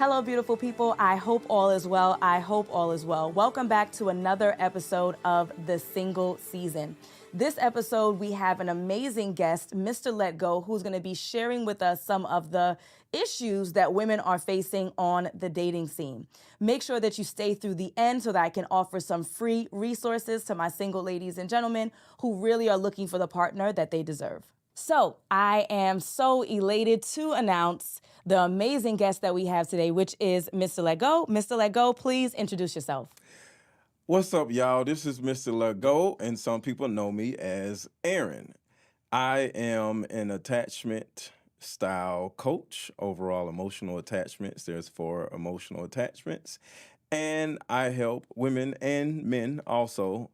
Hello, beautiful people. I hope all is well. I hope all is well. Welcome back to another episode of The Single Season. This episode, we have an amazing guest, Mr. Let Go, who's going to be sharing with us some of the issues that women are facing on the dating scene. Make sure that you stay through the end so that I can offer some free resources to my single ladies and gentlemen who really are looking for the partner that they deserve. So I am so elated to announce the amazing guest that we have today, which is Mr. Let Go. Mr. Let Go, please introduce yourself. What's up, y'all? This is Mr. Let Go, and some people know me as Aaron. I am an attachment style coach, overall emotional attachments. There's 4 emotional attachments, and I help women and men also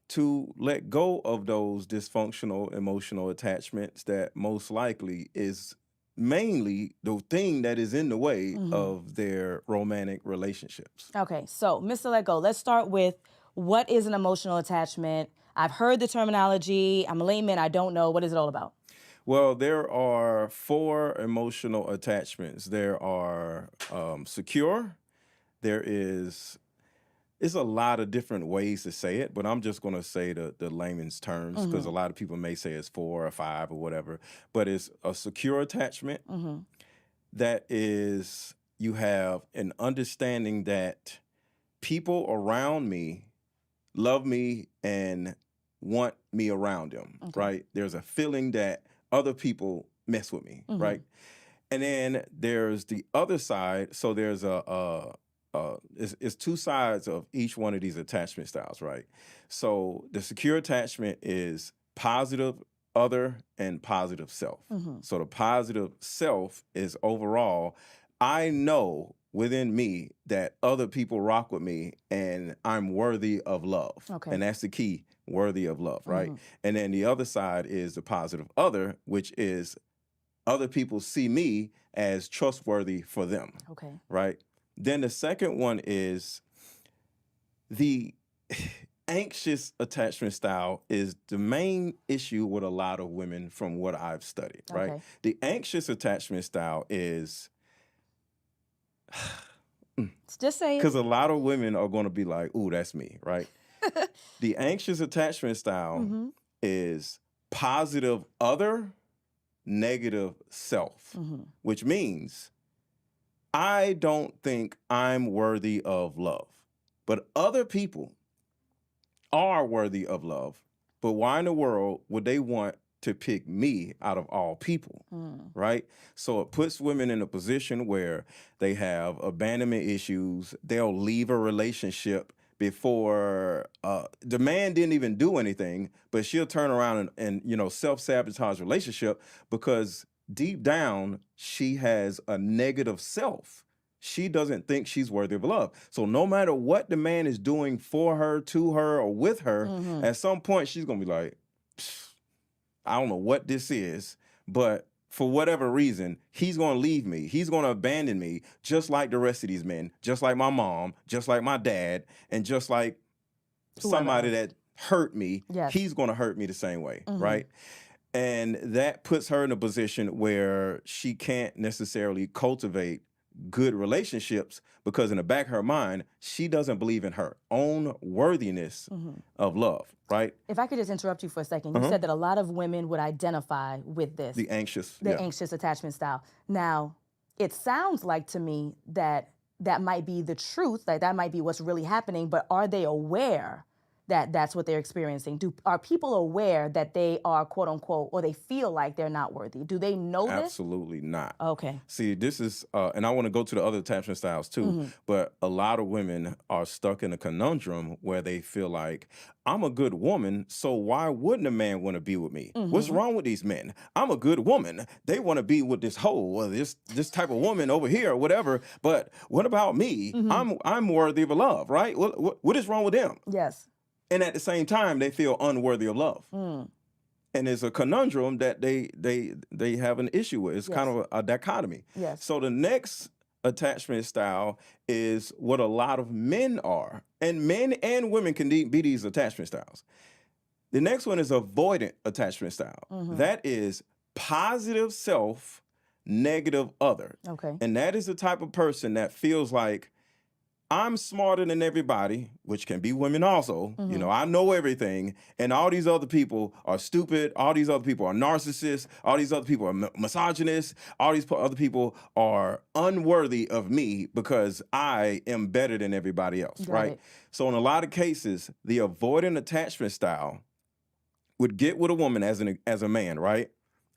to let go of those dysfunctional emotional attachments that most likely is mainly the thing that is in the way of their romantic relationships. Okay, so Mr. Let Go, let's start with what is an emotional attachment? I've heard the terminology. I'm a layman. I don't know. What is it all about? Well, there are 4 emotional attachments. There are secure. It's a lot of different ways to say it, but I'm just going to say the layman's terms because a lot of people may say it's 4 or 5 or whatever. But it's a secure attachment that is, you have an understanding that people around me love me and want me around them, right? There's a feeling that other people mess with me, right? And then there's the other side. So there's it's 2 sides of each one of these attachment styles, right? So the secure attachment is positive other and positive self. So the positive self is overall, I know within me that other people rock with me and I'm worthy of love. Okay. And that's the key, worthy of love, right? And then the other side is the positive other, which is other people see me as trustworthy for them. Okay. Right? Then the second one is the anxious attachment style is the main issue with a lot of women from what I've studied, right? Okay. The anxious attachment style is, Just say it. because a lot of women are going to be like, ooh, that's me, right? The anxious attachment style is positive other, negative self, which means I don't think I'm worthy of love, but other people are worthy of love. But why in the world would they want to pick me out of all people, right? So it puts women in a position where they have abandonment issues. They'll leave a relationship before the man didn't even do anything, but she'll turn around and self-sabotage relationship because deep down, she has a negative self. She doesn't think she's worthy of love. So no matter what the man is doing for her, to her, or with her, at some point she's going to be like, I don't know what this is, but for whatever reason, he's going to leave me. He's going to abandon me just like the rest of these men, just like my mom, just like my dad, and just like somebody that hurt me. Yes. He's going to hurt me the same way, right? And that puts her in a position where she can't necessarily cultivate good relationships because in the back of her mind, she doesn't believe in her own worthiness of love, right? If I could just interrupt you for a second, you said that a lot of women would identify with this. The anxious. Anxious attachment style. Now, it sounds like to me that that might be the truth, like that might be what's really happening, but are they aware that that's what they're experiencing? Are people aware that they are, quote unquote, or they feel like they're not worthy? Do they know this? Absolutely not. Okay. See, this is, and I want to go to the other attachment styles too, but a lot of women are stuck in a conundrum where they feel like, I'm a good woman, so why wouldn't a man want to be with me? What's wrong with these men? I'm a good woman. They want to be with this hoe or this type of woman over here or whatever, but what about me? I'm worthy of a love, right? What is wrong with them? Yes. And at the same time, they feel unworthy of love. And it's a conundrum that they have an issue with. It's kind of a dichotomy. Yes. So the next attachment style is what a lot of men are. And men and women can be these attachment styles. The next one is avoidant attachment style. That is positive self, negative other. Okay. And that is the type of person that feels like I'm smarter than everybody, which can be women also. You know, I know everything, and all these other people are stupid. All these other people are narcissists. All these other people are misogynists. All these other people are unworthy of me because I am better than everybody else, Got right? it. So in a lot of cases, the avoidant attachment style would get with a woman as a man, right?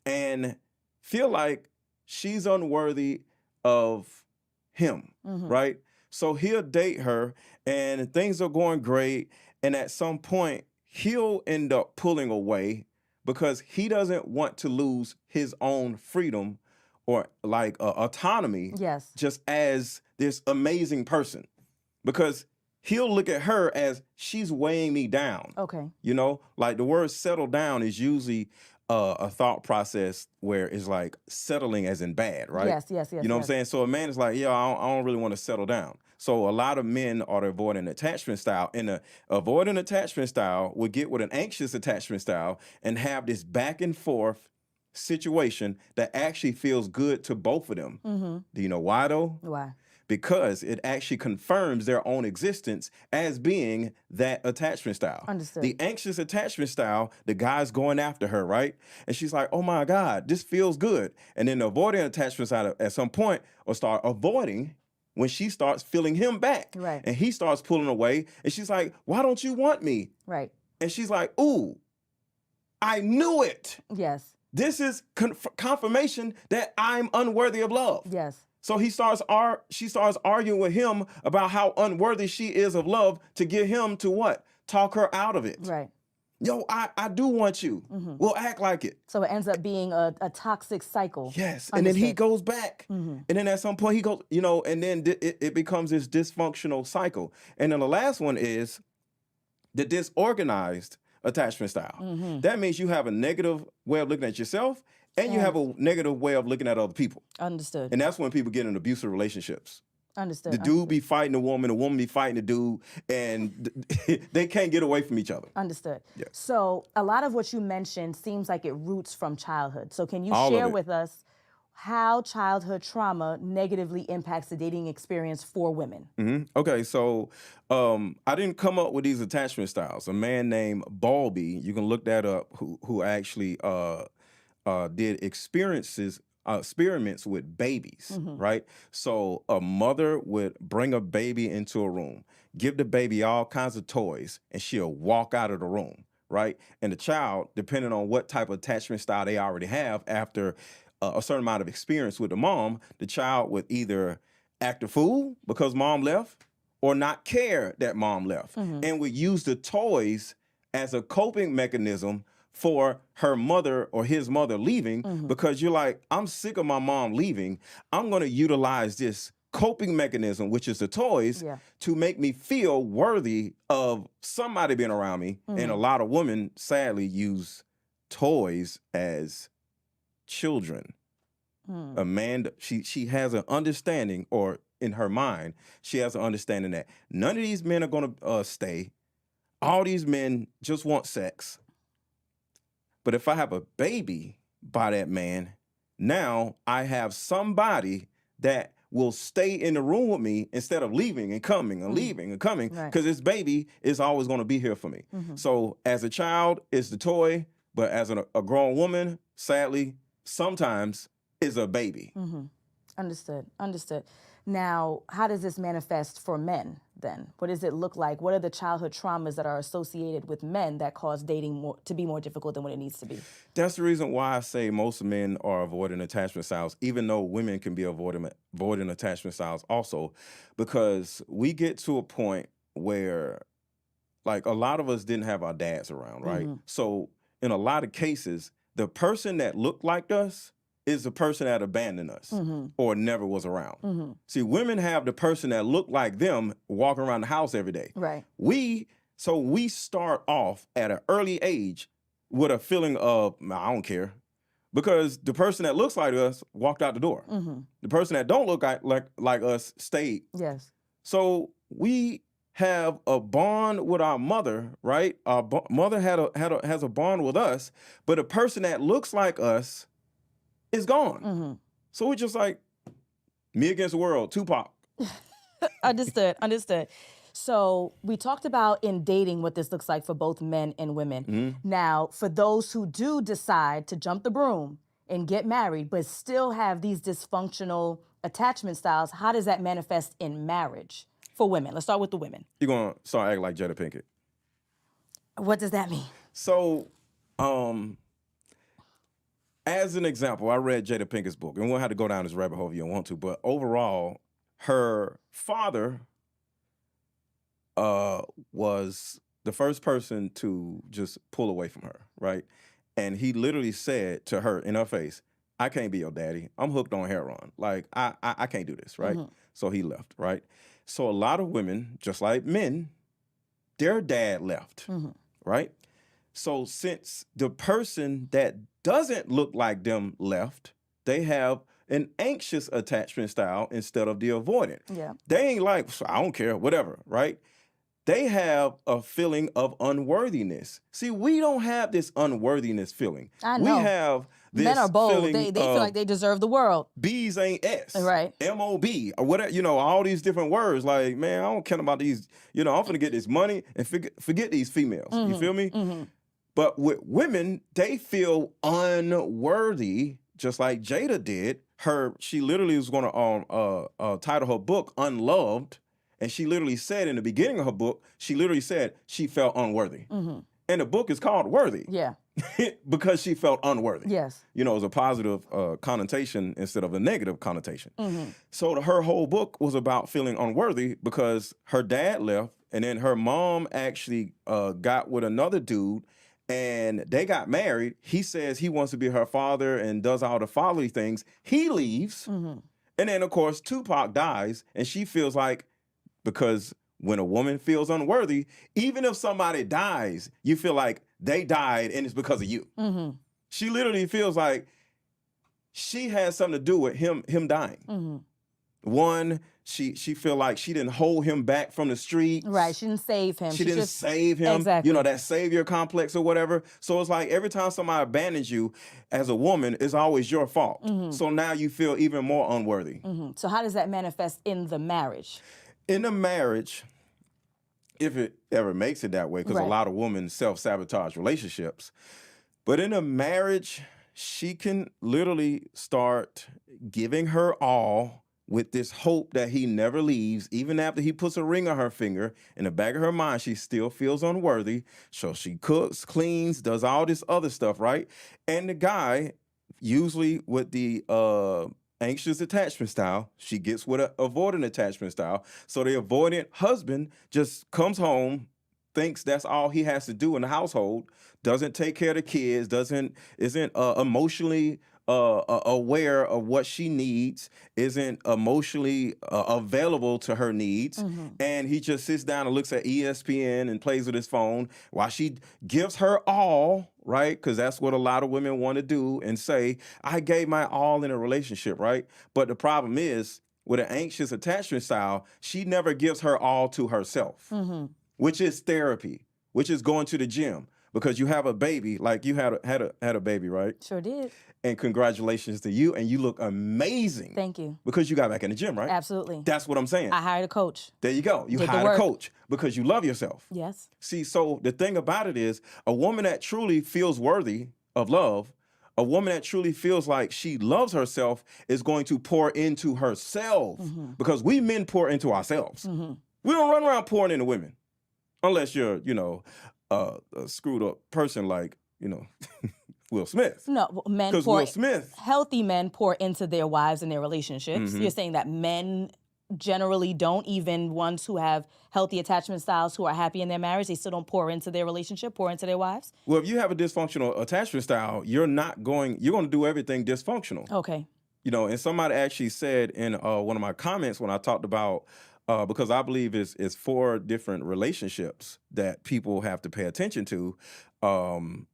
And feel like she's unworthy of him, right? So he'll date her and things are going great. And at some point, he'll end up pulling away because he doesn't want to lose his own freedom or like autonomy Yes. just as this amazing person. Because he'll look at her as she's weighing me down. Okay. You know, like the word settle down is usually a thought process where it's like settling as in bad, right? Yes. You know what I'm saying? So a man is like, yeah, I don't really want to settle down. So a lot of men are the avoidant attachment style. And the avoidant attachment style would get with an anxious attachment style and have this back and forth situation that actually feels good to both of them. Do you know why though? Why? Because it actually confirms their own existence as being that attachment style. Understood. The anxious attachment style, the guy's going after her, right? And she's like, oh my God, this feels good. And then the avoidant attachment style at some point will start avoiding when she starts feeling him back. Right. And he starts pulling away. And she's like, why don't you want me? Right. And she's like, ooh, I knew it. Yes. This is confirmation that I'm unworthy of love. Yes. So she starts arguing with him about how unworthy she is of love to get him to what? Talk her out of it. Right. Yo, I do want you. We'll act like it. So it ends up being a toxic cycle. Yes. And then he goes back. And then at some point he goes, you know, and then it becomes this dysfunctional cycle. And then the last one is the disorganized attachment style. That means you have a negative way of looking at yourself and you have a negative way of looking at other people. Understood. And that's when people get in abusive relationships. Understood. The dude be fighting the woman be fighting the dude, and they can't get away from each other. Understood. Yeah. So a lot of what you mentioned seems like it roots from childhood. So can you All of share it. with us how childhood trauma negatively impacts the dating experience for women? Okay, so I didn't come up with these attachment styles. A man named Bowlby, you can look that up, who actually did experiments with babies, right? So a mother would bring a baby into a room, give the baby all kinds of toys, and she'll walk out of the room, right? And the child, depending on what type of attachment style they already have after a certain amount of experience with the mom, the child would either act a fool because mom left or not care that mom left and would use the toys as a coping mechanism for her mother or his mother leaving because you're like, I'm sick of my mom leaving. I'm going to utilize this coping mechanism, which is the toys, to make me feel worthy of somebody being around me. And a lot of women, sadly, use toys as children. Amanda, she has an understanding, or in her mind, she has an understanding that none of these men are going to stay. All these men just want sex. But if I have a baby by that man, now I have somebody that will stay in the room with me instead of leaving and coming and leaving and coming, because this baby is always going to be here for me. So as a child, it's the toy, but as a grown woman, sadly, sometimes is a baby. Understood. Now, how does this manifest for men then? What does it look like? What are the childhood traumas that are associated with men that cause dating to be more difficult than what it needs to be? That's the reason why I say most men are avoiding attachment styles, even though women can be avoiding attachment styles also, because we get to a point where, like, a lot of us didn't have our dads around, right? So in a lot of cases, the person that looked like us is the person that abandoned us or never was around. See, women have the person that looked like them walking around the house every day. Right. We start off at an early age with a feeling of, I don't care, because the person that looks like us walked out the door. The person that don't look like us stayed. Yes. So we have a bond with our mother, right? Our mother has a bond with us, but a person that looks like us is gone. So we're just like, me against the world, Tupac. Understood. So we talked about in dating what this looks like for both men and women. Now, for those who do decide to jump the broom and get married, but still have these dysfunctional attachment styles, how does that manifest in marriage for women? Let's start with the women. You're going to start acting like Jada Pinkett. What does that mean? So, as an example, I read Jada Pinkett's book, and we'll have to go down this rabbit hole if you don't want to, but overall, her father was the first person to just pull away from her, right? And he literally said to her in her face, I can't be your daddy. I'm hooked on heroin. Like, I can't do this, right? So he left, right? So a lot of women, just like men, their dad left, right? So since the person that doesn't look like them left, they have an anxious attachment style instead of the avoidant. Yeah. They ain't like, I don't care, whatever, right? They have a feeling of unworthiness. See, we don't have this unworthiness feeling. I know. We have this Men are bold. feeling They feel like they deserve the world. B's ain't S. Right. M-O-B, or whatever, all these different words. Like, man, I don't care about these, I'm finna get this money and forget these females. You feel me? But with women, they feel unworthy, just like Jada did. She literally was going to title her book "Unloved," and she literally said in the beginning of her book, she literally said she felt unworthy, and the book is called "Worthy." Yeah, because she felt unworthy. Yes, it was a positive connotation instead of a negative connotation. So her whole book was about feeling unworthy because her dad left, and then her mom actually got with another dude. And they got married. He says he wants to be her father and does all the fatherly things. He leaves. And then, of course, Tupac dies. And she feels like, because when a woman feels unworthy, even if somebody dies, you feel like they died and it's because of you. She literally feels like she has something to do with him dying. One, she feel like she didn't hold him back from the streets. Right, she didn't save him. She didn't save him. Exactly. That savior complex or whatever. So it's like every time somebody abandons you as a woman, it's always your fault. So now you feel even more unworthy. So how does that manifest in the marriage? In the marriage, if it ever makes it that way, because a lot of women self-sabotage relationships. But in a marriage, she can literally start giving her all with this hope that he never leaves. Even after he puts a ring on her finger, in the back of her mind, she still feels unworthy. So she cooks, cleans, does all this other stuff, right? And the guy, usually with the anxious attachment style, she gets with an avoidant attachment style. So the avoidant husband just comes home, thinks that's all he has to do in the household, doesn't take care of the kids, isn't emotionally aware of what she needs, isn't emotionally available to her needs, and he just sits down and looks at ESPN and plays with his phone while she gives her all, right? Because that's what a lot of women want to do and say, I gave my all in a relationship, right? But the problem is, with an anxious attachment style, she never gives her all to herself, which is therapy, which is going to the gym. Because you have a baby, like you had a baby, right? Sure did. And congratulations to you, and you look amazing. Thank you. Because you got back in the gym, right? Absolutely. That's what I'm saying. I hired a coach. There you go. You hired a coach because you love yourself. Yes. See, so the thing about it is, a woman that truly feels worthy of love, a woman that truly feels like she loves herself, is going to pour into herself. Because we men pour into ourselves. We don't run around pouring into women. Unless you're, a screwed up person like, Will Smith. No, men pour. Will Smith. Healthy men pour into their wives and their relationships. You're saying that men generally don't, even ones who have healthy attachment styles who are happy in their marriage, they still don't pour into their relationship, pour into their wives? Well, if you have a dysfunctional attachment style, you're going to do everything dysfunctional. Okay. And somebody actually said in one of my comments when I talked about, because I believe it's 4 different relationships that people have to pay attention to, and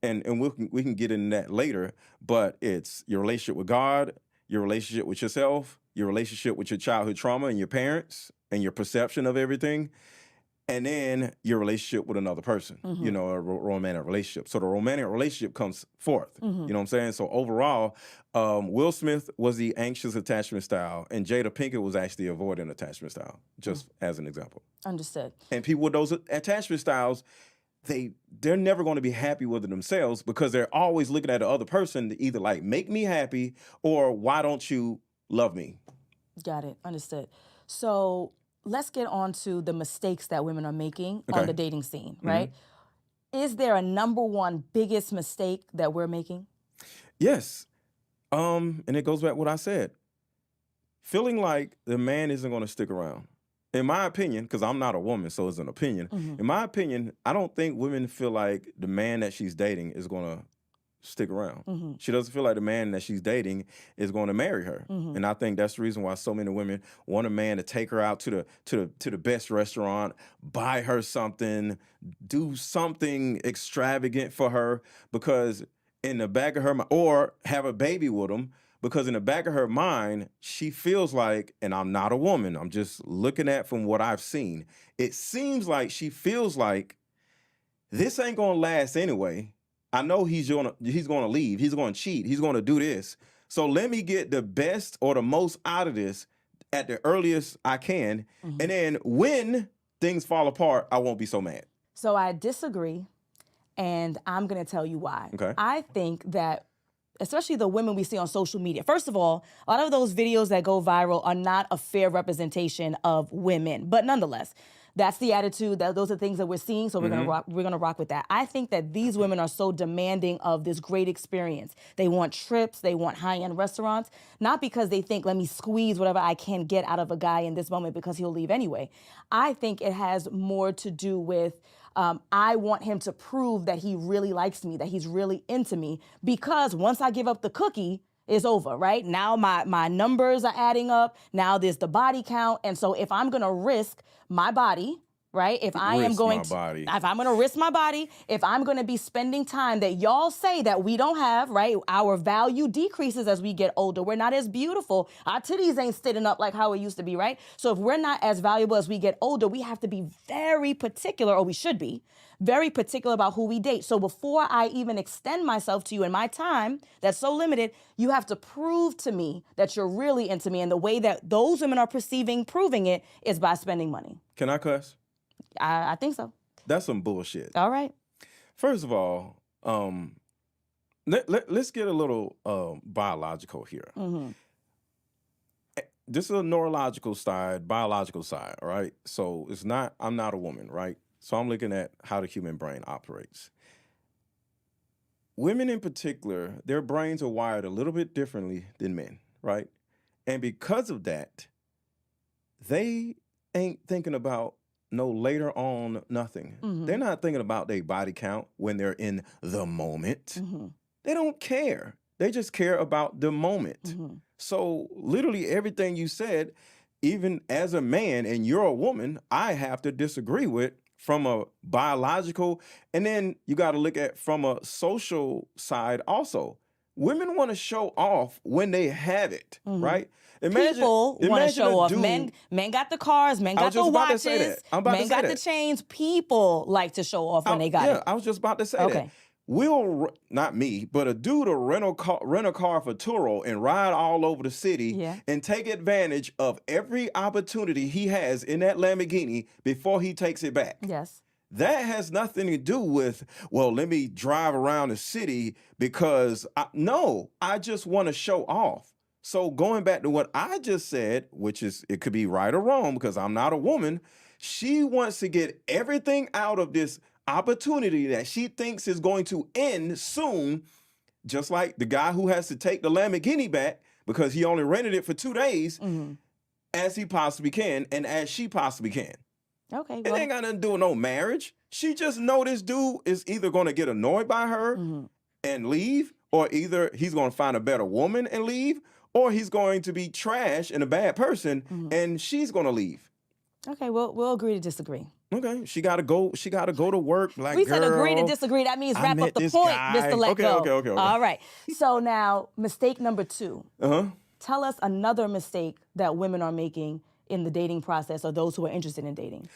we can get into that later. But it's your relationship with God, your relationship with yourself, your relationship with your childhood trauma and your parents, and your perception of everything, and then your relationship with another person, Mm-hmm. a romantic relationship. So the romantic relationship comes forth. Mm-hmm. You know what I'm saying? So overall, Will Smith was the anxious attachment style, and Jada Pinkett was actually avoidant attachment style, just as an example. Understood. And people with those attachment styles, they're never going to be happy with it themselves because they're always looking at the other person to either like make me happy or why don't you love me? Got it. Understood. So let's get on to the mistakes that women are making on Okay. the dating scene, right? Is there a number one biggest mistake that we're making? Yes. And it goes back to what I said. Feeling like the man isn't going to stick around. In my opinion, because I'm not a woman, so it's an opinion. In my opinion, I don't think women feel like the man that she's dating is going to stick around. She doesn't feel like the man that she's dating is going to marry her. And I think that's the reason why so many women want a man to take her out to the best restaurant, buy her something, do something extravagant for her, because in the back of her mind, or have a baby with him, because in the back of her mind, she feels like, and I'm not a woman, I'm just looking at from what I've seen, it seems like she feels like this ain't gonna last anyway. I know he's gonna leave, he's gonna cheat, he's gonna do this. So let me get the best or the most out of this at the earliest I can. And then when things fall apart, I won't be so mad. So I disagree, and I'm going to tell you why. Okay. I think that, especially the women we see on social media, first of all, a lot of those videos that go viral are not a fair representation of women. But nonetheless, that's the attitude. Those are things that we're seeing, so we're gonna rock with that. I think that these women are so demanding of this great experience. They want trips, they want high-end restaurants, not because they think, let me squeeze whatever I can get out of a guy in this moment because he'll leave anyway. I think it has more to do with I want him to prove that he really likes me, that he's really into me, because once I give up the cookie, it's over, right? Now my numbers are adding up. Now there's the body count. And so if I'm gonna risk my body, right? If I'm gonna risk my body, if I'm gonna be spending time that y'all say that we don't have, right? Our value decreases as we get older. We're not as beautiful. Our titties ain't sitting up like how it used to be, right? So if we're not as valuable as we get older, we have to be very particular, or we should be very particular about who we date. So before I even extend myself to you in my time that's so limited, you have to prove to me that you're really into me. And the way that those women are proving it is by spending money. Can I cuss? I think so. That's some bullshit. All right. First of all, let's get a little biological here. This is a neurological side, biological side, right? So I'm not a woman, right? So I'm looking at how the human brain operates. Women in particular, their brains are wired a little bit differently than men, right? And because of that, they ain't thinking about no later on nothing. They're not thinking about their body count when they're in the moment. They don't care. They just care about the moment. So literally everything you said, even as a man and you're a woman, I have to disagree with from a biological, and then you got to look at from a social side also. Women want to show off when they have it, right? People want to show off. Men got the cars, men got the watches, men got the chains. People like to show off when they got it. Yeah, I was just about to say that. Not me, but a dude will rent a car for Turo and ride all over the city and take advantage of every opportunity he has in that Lamborghini before he takes it back. Yes. That has nothing to do with, well, let me drive around the city because, I just want to show off. So going back to what I just said, which is, it could be right or wrong because I'm not a woman, she wants to get everything out of this opportunity that she thinks is going to end soon, just like the guy who has to take the Lamborghini back because he only rented it for 2 days, as he possibly can and as she possibly can. Okay. It ain't got nothing to do with no marriage. She just know this dude is either going to get annoyed by her and leave, or either he's going to find a better woman and leave, or he's going to be trash and a bad person and she's going to leave. Okay, we'll agree to disagree. Okay, she gotta go to work. Like, we said agree to disagree. That means wrap up the point, Mr. Let Go. Okay. All right. So now, mistake number 2. Tell us another mistake that women are making in the dating process, or those who are interested in dating.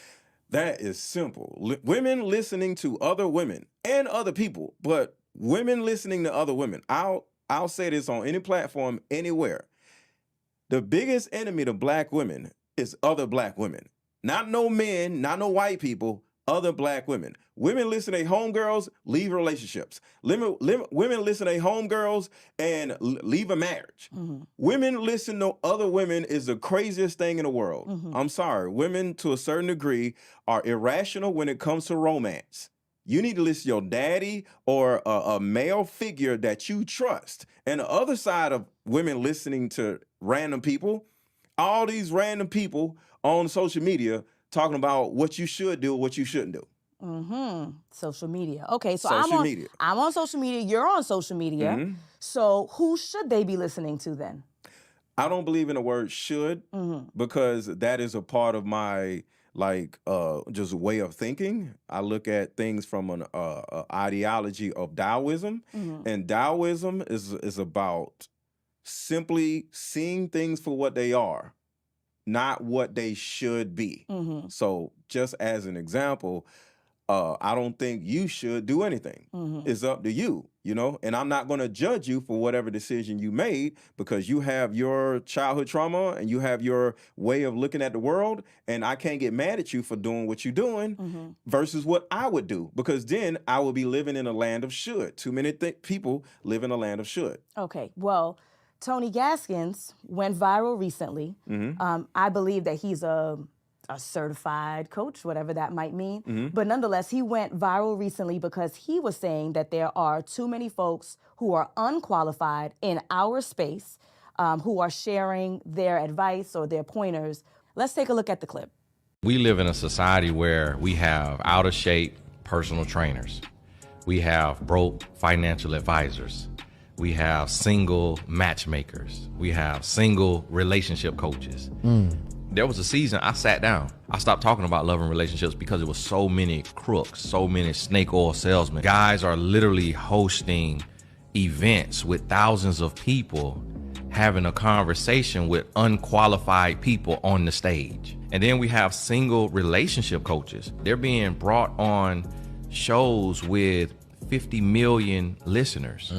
That is simple. Women listening to other women and other people, but women listening to other women. I'll say this on any platform, anywhere. The biggest enemy to black women is other black women. Not no men, not no white people, other black women. Women listen to homegirls, leave relationships. Women listen to homegirls and leave a marriage. Women listen to other women is the craziest thing in the world. I'm sorry. Women, to a certain degree, are irrational when it comes to romance. You need to listen to your daddy or a male figure that you trust. And the other side of women listening to random people, all these random people on social media talking about what you should do or what you shouldn't do. Social media. Okay, so Social media. I'm on social media. You're on social media. So who should they be listening to then? I don't believe in the word should because that is a part of my just way of thinking. I look at things from an ideology of Taoism, and Taoism is about simply seeing things for what they are, not what they should be. So just as an example, I don't think you should do anything. It's up to you, and I'm not going to judge you for whatever decision you made because you have your childhood trauma and you have your way of looking at the world, and I can't get mad at you for doing what you're doing versus what I would do, because then I would be living in a land of should. Too many people live in a land of should. Okay, well, Tony Gaskins went viral recently. I believe that he's a certified coach, whatever that might mean. But nonetheless, he went viral recently because he was saying that there are too many folks who are unqualified in our space who are sharing their advice or their pointers. Let's take a look at the clip. We live in a society where we have out of shape personal trainers. We have broke financial advisors. We have single matchmakers. We have single relationship coaches. There was a season I sat down. I stopped talking about love and relationships because it was so many crooks, so many snake oil salesmen. Guys are literally hosting events with thousands of people having a conversation with unqualified people on the stage. And then we have single relationship coaches. They're being brought on shows with 50 million listeners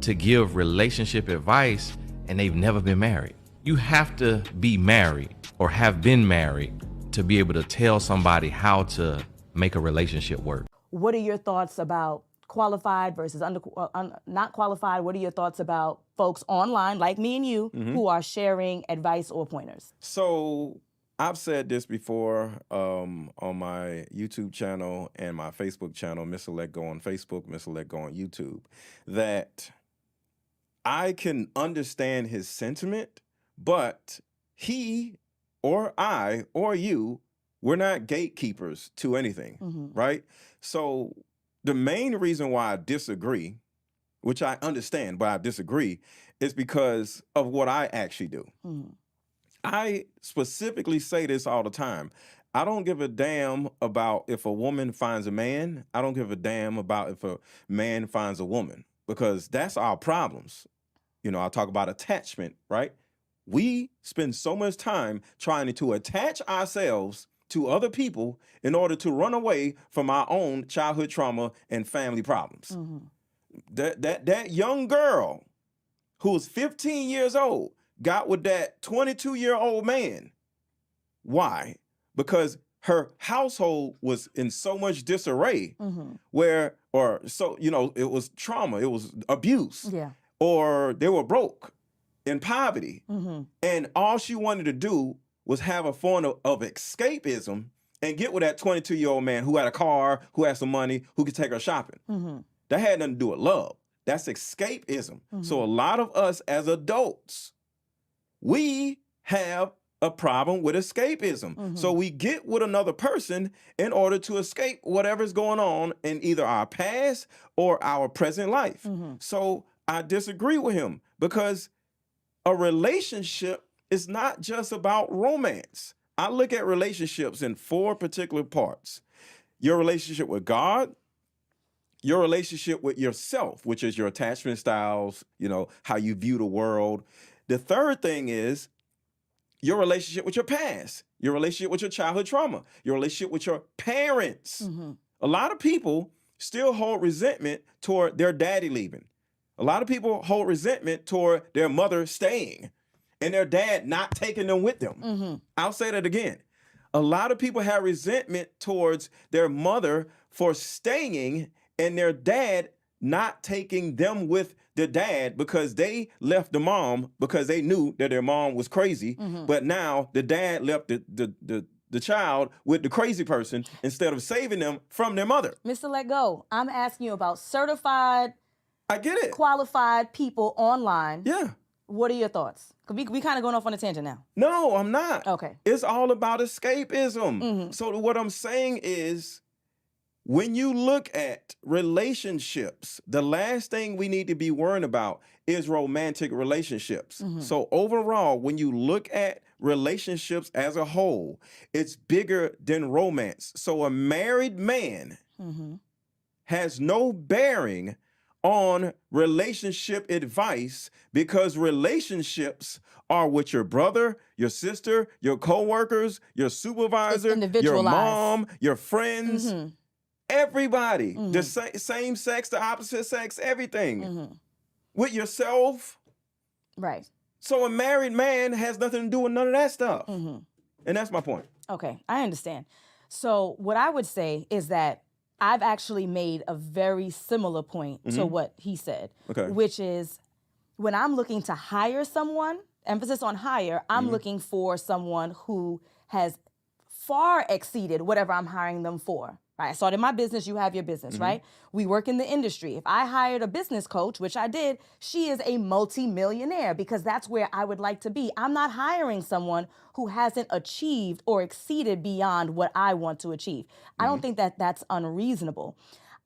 to give relationship advice, and they've never been married. You have to be married or have been married to be able to tell somebody how to make a relationship work. What are your thoughts about qualified versus not qualified? What are your thoughts about folks online, like me and you, who are sharing advice or pointers? So I've said this before on my YouTube channel and my Facebook channel, Mr. Let Go on Facebook, Mr. Let Go on YouTube, that I can understand his sentiment, but he or I or you, we're not gatekeepers to anything, right? So the main reason why I disagree, which I understand, but I disagree, is because of what I actually do. I specifically say this all the time. I don't give a damn about if a woman finds a man. I don't give a damn about if a man finds a woman, because that's our problems. I talk about attachment, right? We spend so much time trying to attach ourselves to other people in order to run away from our own childhood trauma and family problems. That young girl who was 15 years old got with that 22-year-old man. Why? Because her household was in so much disarray it was trauma, it was abuse. Or they were broke in poverty. And all she wanted to do was have a form of escapism and get with that 22-year-old man who had a car, who had some money, who could take her shopping. That had nothing to do with love. That's escapism. So a lot of us as adults, we have a problem with escapism. So we get with another person in order to escape whatever's going on in either our past or our present life. So I disagree with him, because a relationship is not just about romance. I look at relationships in 4 particular parts. Your relationship with God, your relationship with yourself, which is your attachment styles, how you view the world. The third thing is your relationship with your past, your relationship with your childhood trauma, your relationship with your parents. A lot of people still hold resentment toward their daddy leaving. A lot of people hold resentment toward their mother staying and their dad not taking them with them. I'll say that again. A lot of people have resentment towards their mother for staying and their dad not taking them with the dad because they left the mom because they knew that their mom was crazy. But now the dad left the child with the crazy person instead of saving them from their mother. Mr. Let Go, I'm asking you about certified, I get it. qualified people online. Yeah. What are your thoughts? Because we kind of going off on a tangent now. No, I'm not. Okay. It's all about escapism. So what I'm saying is, when you look at relationships, the last thing we need to be worrying about is romantic relationships. So overall, when you look at relationships as a whole, it's bigger than romance. So a married man has no bearing on relationship advice because relationships are with your brother, your sister, your coworkers, your supervisor, your mom, your friends. Everybody, the same sex, the opposite sex, everything. With yourself. Right. So a married man has nothing to do with none of that stuff. And that's my point. Okay, I understand. So what I would say is that I've actually made a very similar point to what he said, which is when I'm looking to hire someone, emphasis on hire, I'm looking for someone who has far exceeded whatever I'm hiring them for. Right? I started my business, you have your business, right? We work in the industry. If I hired a business coach, which I did, she is a multi-millionaire because that's where I would like to be. I'm not hiring someone who hasn't achieved or exceeded beyond what I want to achieve. I don't think that that's unreasonable.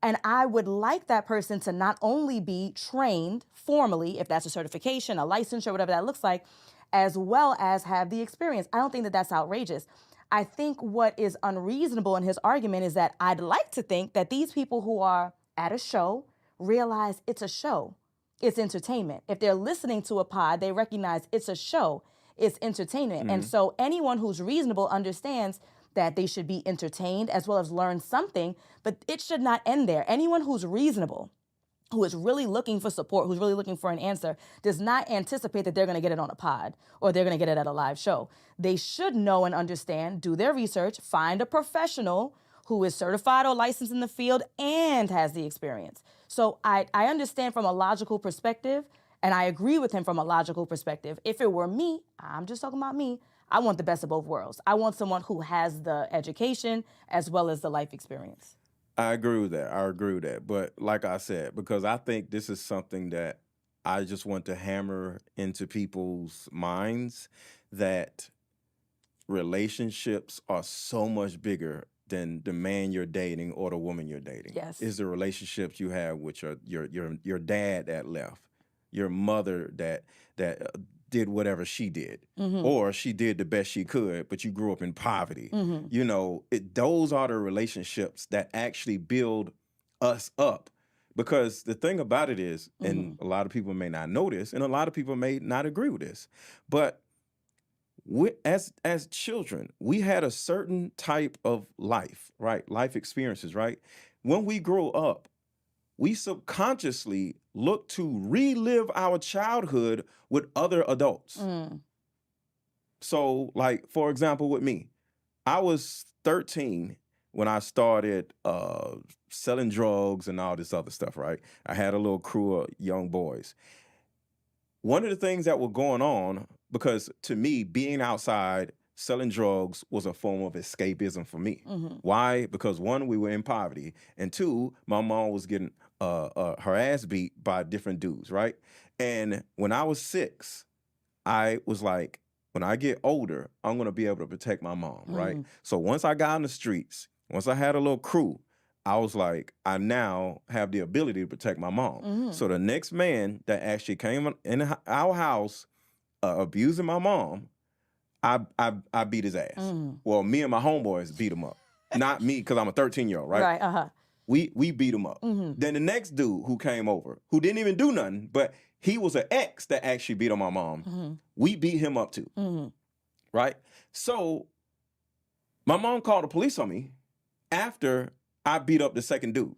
And I would like that person to not only be trained formally, if that's a certification, a licensure, whatever that looks like, as well as have the experience. I don't think that that's outrageous. I think what is unreasonable in his argument is that I'd like to think that these people who are at a show realize it's a show. It's entertainment. If they're listening to a pod, they recognize it's a show. It's entertainment. And so anyone who's reasonable understands that they should be entertained as well as learn something, but it should not end there. Anyone who's reasonable, who is really looking for support, who's really looking for an answer, does not anticipate that they're going to get it on a pod or they're going to get it at a live show. They should know and understand, do their research, find a professional who is certified or licensed in the field and has the experience. So I understand from a logical perspective, and I agree with him from a logical perspective. If it were me, I'm just talking about me, I want the best of both worlds. I want someone who has the education as well as the life experience. I agree with that. But like I said, because I think this is something that I just want to hammer into people's minds, that relationships are so much bigger than the man you're dating or the woman you're dating. Yes. It's the relationships you have with your dad that left, your mother that did whatever she did, or she did the best she could, but you grew up in poverty. You know, those are the relationships that actually build us up. Because the thing about it is, and a lot of people may not know this, and a lot of people may not agree with this, but as children, we had a certain type of life, right? Life experiences, right? When we grow up, we subconsciously look to relive our childhood with other adults. So, like, for example, with me, I was 13 when I started selling drugs and all this other stuff, right? I had a little crew of young boys. One of the things that were going on, because to me, being outside selling drugs was a form of escapism for me. Why? Because one, we were in poverty, and two, my mom was getting her ass beat by different dudes, right? And when I was 6, I was like, when I get older, I'm going to be able to protect my mom, right? So once I got in the streets, once I had a little crew, I was like, I now have the ability to protect my mom. So the next man that actually came in our house abusing my mom, I beat his ass. Well, me and my homeboys beat him up. Not me, because I'm a 13-year-old, right? Right, We beat him up. Then the next dude who came over, who didn't even do nothing, but he was an ex that actually beat on my mom, we beat him up too, right? So my mom called the police on me after I beat up the second dude.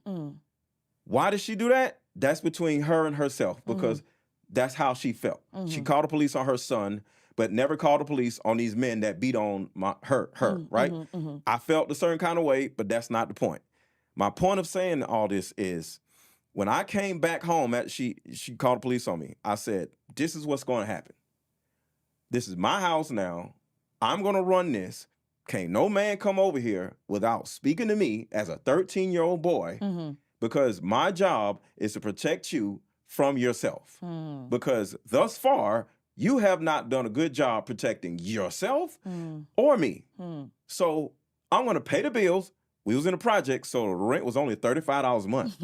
Why did she do that? That's between her and herself, because that's how she felt. She called the police on her son, but never called the police on these men that beat on her, right? I felt a certain kind of way, but that's not the point. My point of saying all this is, when I came back home, she called the police on me, I said, this is what's going to happen. This is my house now. I'm going to run this. Can't no man come over here without speaking to me as a 13-year-old boy, because my job is to protect you from yourself. Because thus far, you have not done a good job protecting yourself or me. So I'm going to pay the bills. We was in a project, so the rent was only $35 a month.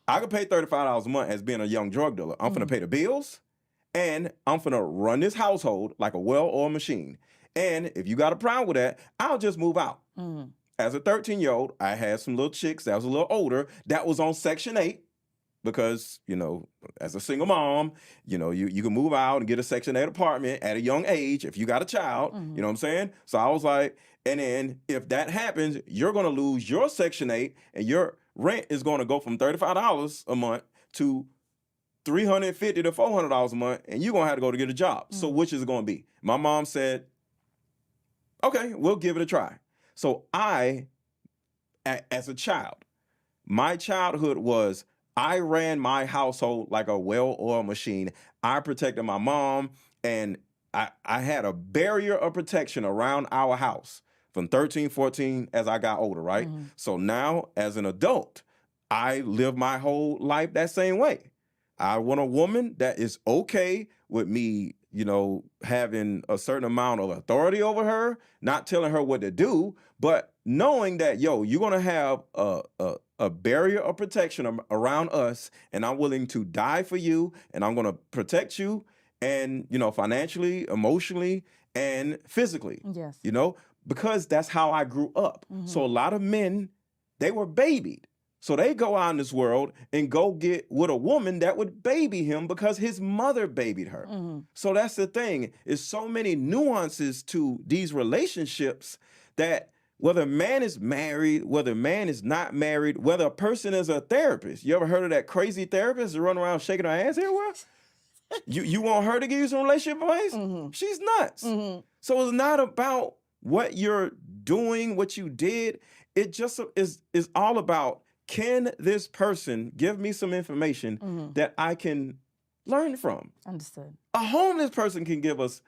I could pay $35 a month as being a young drug dealer. I'm finna pay the bills, and I'm finna run this household like a well-oiled machine. And if you got a problem with that, I'll just move out. As a 13-year-old, I had some little chicks that was a little older that was on Section 8, because, you know, as a single mom, you know, you can move out and get a Section 8 apartment at a young age if you got a child. You know what I'm saying? So I was like, and then if that happens, you're going to lose your Section 8, and your rent is going to go from $35 a month to $350 to $400 a month, and you're going to have to go to get a job. So which is it going to be? My mom said, okay, we'll give it a try. So I, as a child, my childhood was, I ran my household like a well-oiled machine. I protected my mom, and I had a barrier of protection around our house from 13, 14 as I got older, right? So now, as an adult, I live my whole life that same way. I want a woman that is okay with me, you know, having a certain amount of authority over her, not telling her what to do, but knowing that, yo, you're going to have a barrier of protection around us, and I'm willing to die for you, and I'm going to protect you, and, you know, financially, emotionally, and physically. Yes. You know, because that's how I grew up. So a lot of men, they were babied. So they go out in this world and go get with a woman that would baby him because his mother babied her. So that's the thing. Is so many nuances to these relationships that whether a man is married, whether a man is not married, whether a person is a therapist. You ever heard of that crazy therapist that run around shaking her ass everywhere? You want her to give you some relationship advice? She's nuts. So it's not about what you're doing, what you did. It just is all about, can this person give me some information that I can learn from? Understood. A homeless person can give us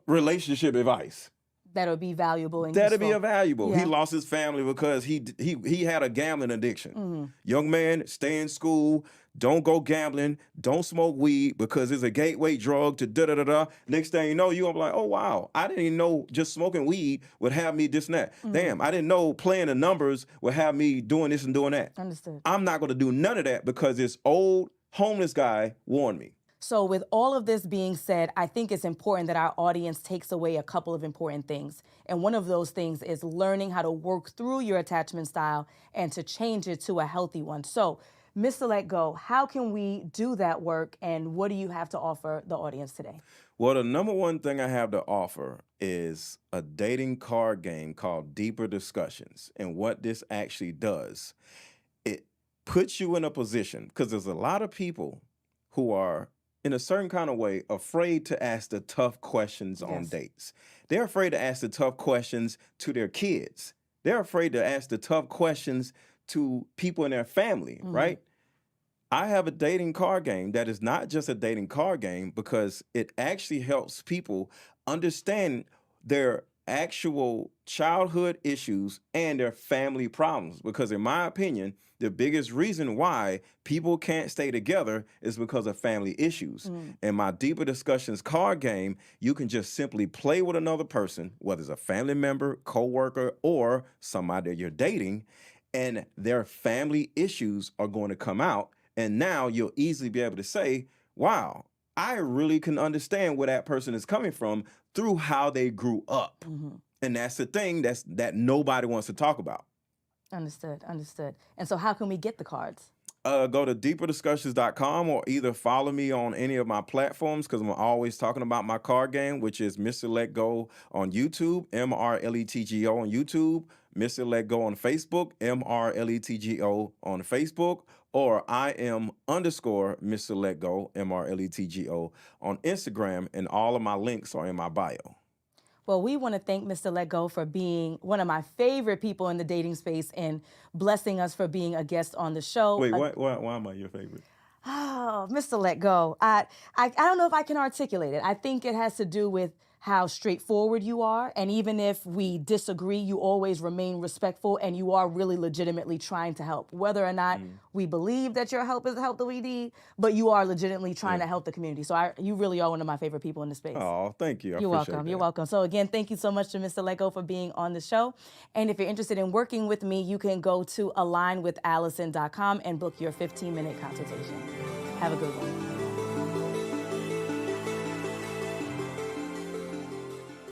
relationship advice. That'll be valuable and That'll useful. be valuable. Yeah. He lost his family because he had a gambling addiction. Young man, stay in school. Don't go gambling. Don't smoke weed because it's a gateway drug to da-da-da-da. Next thing you know, you're going to be like, oh, wow, I didn't even know just smoking weed would have me this and that. Damn, I didn't know playing the numbers would have me doing this and doing that. Understood. I'm not going to do none of that because this old homeless guy warned me. So with all of this being said, I think it's important that our audience takes away a couple of important things. And one of those things is learning how to work through your attachment style and to change it to a healthy one. So, Mr. Let Go, how can we do that work, and what do you have to offer the audience today? Well, the number one thing I have to offer is a dating card game called Deeper Discussions. And what this actually does, it puts you in a position, because there's a lot of people who are, in a certain kind of way, afraid to ask the tough questions on dates. They're afraid to ask the tough questions to their kids. They're afraid to ask the tough questions to people in their family, right? I have a dating card game that is not just a dating card game, because it actually helps people understand their actual childhood issues and their family problems. Because in my opinion, the biggest reason why people can't stay together is because of family issues. In my Deeper Discussions card game, you can just simply play with another person, whether it's a family member, coworker, or somebody that you're dating, and their family issues are going to come out. And now you'll easily be able to say, wow, I really can understand where that person is coming from through how they grew up. And that's the thing that nobody wants to talk about. Understood. And so how can we get the cards? Go to deeperdiscussions.com or either follow me on any of my platforms because I'm always talking about my card game, which is Mr. Let Go on YouTube, MRLETGO on YouTube, Mr. Let Go on Facebook, MRLETGO on Facebook, or I am _ Mr. Let Go, MRLETGO on Instagram, and all of my links are in my bio. Well, we want to thank Mr. Let Go for being one of my favorite people in the dating space and blessing us for being a guest on the show. Wait, why am I your favorite? Oh, Mr. Let Go. I don't know if I can articulate it. I think it has to do with how straightforward you are. And even if we disagree, you always remain respectful and you are really legitimately trying to help. Whether or not we believe that your help is the help that we need, but you are legitimately trying to help the community. So you really are one of my favorite people in the space. Oh, thank you. You're welcome. You're welcome. So again, thank you so much to Mr. Let Go for being on the show. And if you're interested in working with me, you can go to alignwithallison.com and book your 15-minute consultation. Have a good one.